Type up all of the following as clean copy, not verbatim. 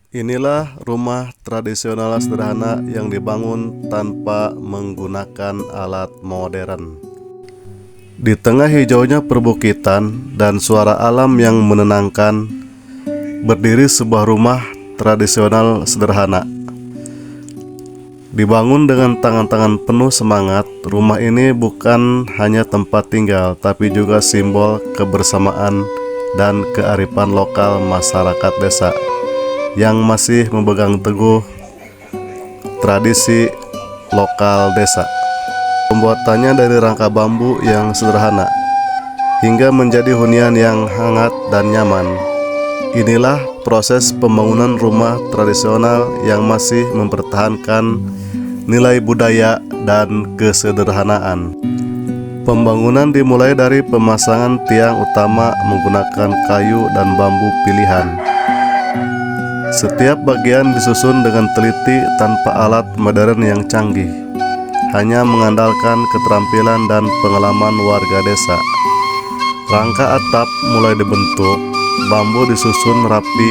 Inilah rumah tradisional sederhana yang dibangun tanpa menggunakan alat modern. Di tengah hijaunya perbukitan dan suara alam yang menenangkan, berdiri sebuah rumah tradisional sederhana. Dibangun dengan tangan-tangan penuh semangat, rumah ini bukan hanya tempat tinggal, tapi juga simbol kebersamaan dan kearifan lokal masyarakat desa yang masih memegang teguh tradisi lokal desa. Pembuatannya dari rangka bambu yang sederhana hingga menjadi hunian yang hangat dan nyaman. Inilah proses pembangunan rumah tradisional yang masih mempertahankan nilai budaya dan kesederhanaan. Pembangunan dimulai dari pemasangan tiang utama menggunakan kayu dan bambu pilihan. Setiap bagian disusun dengan teliti tanpa alat modern yang canggih, hanya mengandalkan keterampilan dan pengalaman warga desa. Rangka atap mulai dibentuk, bambu disusun rapi,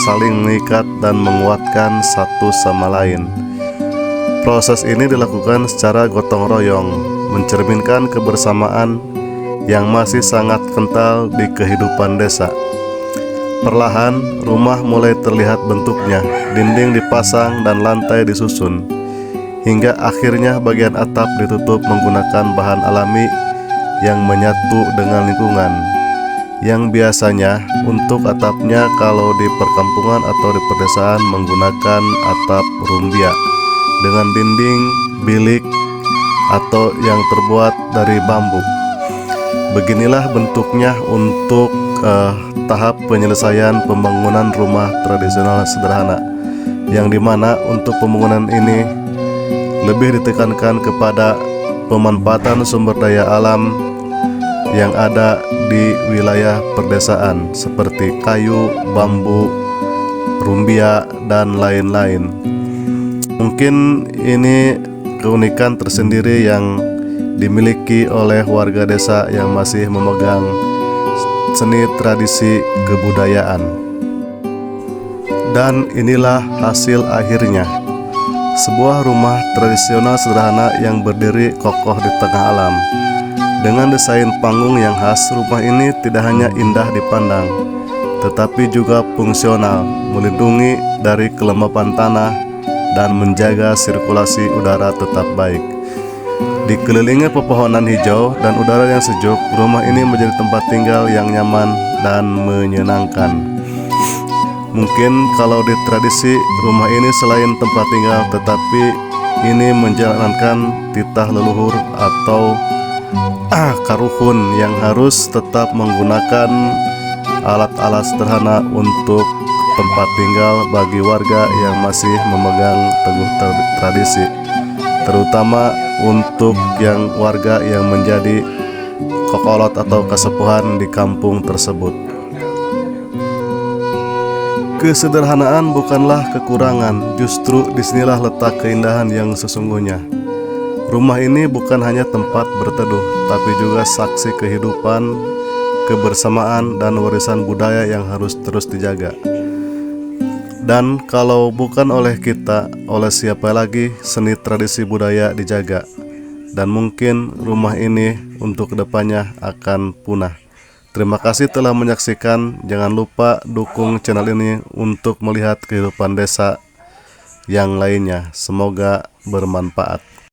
saling mengikat dan menguatkan satu sama lain. Proses ini dilakukan secara gotong royong, mencerminkan kebersamaan yang masih sangat kental di kehidupan desa. Perlahan, rumah mulai terlihat bentuknya, dinding dipasang dan lantai disusun, hingga akhirnya bagian atap ditutup menggunakan bahan alami yang menyatu dengan lingkungan. Yang biasanya untuk atapnya kalau di perkampungan atau di pedesaan menggunakan atap rumbia dengan dinding bilik atau yang terbuat dari bambu. Beginilah bentuknya untuk tahap penyelesaian pembangunan rumah tradisional sederhana, yang dimana untuk pembangunan ini lebih ditekankan kepada pemanfaatan sumber daya alam yang ada di wilayah perdesaan seperti kayu, bambu, rumbia, dan lain-lain. Mungkin ini keunikan tersendiri yang dimiliki oleh warga desa yang masih memegang seni tradisi kebudayaan. Dan inilah hasil akhirnya, sebuah rumah tradisional sederhana yang berdiri kokoh di tengah alam. Dengan desain panggung yang khas, rumah ini tidak hanya indah dipandang, tetapi juga fungsional, melindungi dari kelembapan tanah dan menjaga sirkulasi udara tetap baik. Dikelilingi pepohonan hijau dan udara yang sejuk, rumah ini menjadi tempat tinggal yang nyaman dan menyenangkan. Mungkin kalau di tradisi, rumah ini selain tempat tinggal, tetapi ini menjalankan titah leluhur atau karuhun yang harus tetap menggunakan alat-alat sederhana untuk tempat tinggal bagi warga yang masih memegang teguh tradisi, terutama untuk yang warga yang menjadi kokolot atau kesepuhan di kampung tersebut. Kesederhanaan bukanlah kekurangan, justru disinilah letak keindahan yang sesungguhnya. Rumah ini bukan hanya tempat berteduh, tapi juga saksi kehidupan, kebersamaan, dan warisan budaya yang harus terus dijaga. Dan kalau bukan oleh kita, oleh siapa lagi seni tradisi budaya dijaga? Dan mungkin rumah ini untuk kedepannya akan punah. Terima kasih telah menyaksikan. Jangan lupa dukung channel ini untuk melihat kehidupan desa yang lainnya. Semoga bermanfaat.